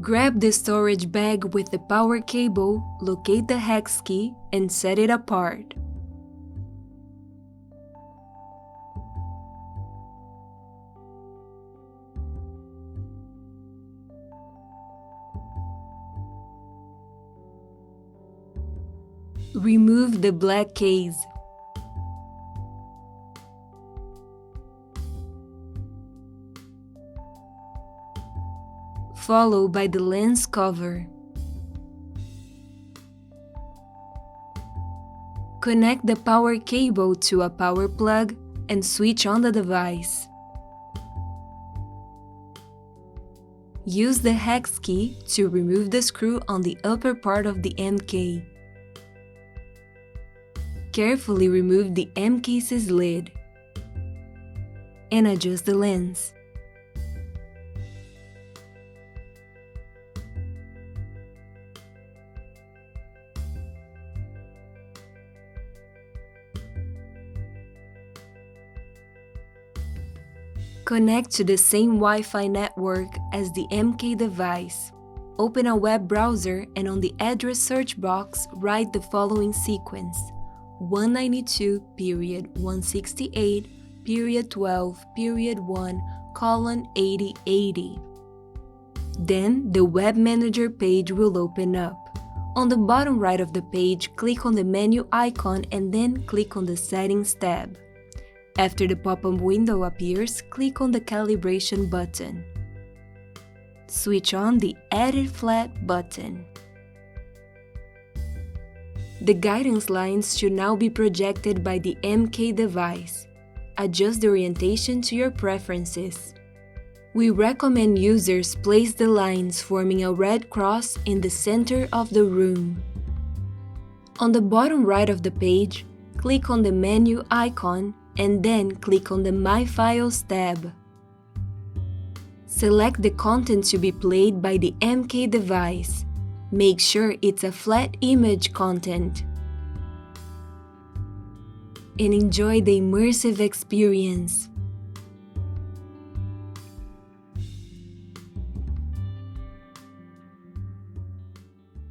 Grab the storage bag with the power cable, locate the hex key, and set it apart. Remove the black case. Followed by the lens cover. Connect the power cable to a power plug and switch on the device. Use the hex key to remove the screw on the upper part of the M case. Carefully remove the M case's lid and adjust the lens. Connect to the same Wi-Fi network as the MK device. Open a web browser and on the address search box write the following sequence: 192.168.12.1:8080. Then the web manager page will open up. On the bottom right of the page, click on the menu icon and then click on the Settings tab. After the pop-up window appears, click on the Calibration button. Switch on the Edit Flat button. The guidance lines should now be projected by the MK device. Adjust the orientation to your preferences. We recommend users place the lines forming a red cross in the center of the room. On the bottom right of the page, click on the menu icon and then click on the My Files tab. Select the content to be played by the MK device. Make sure it's a flat image content. And enjoy the immersive experience.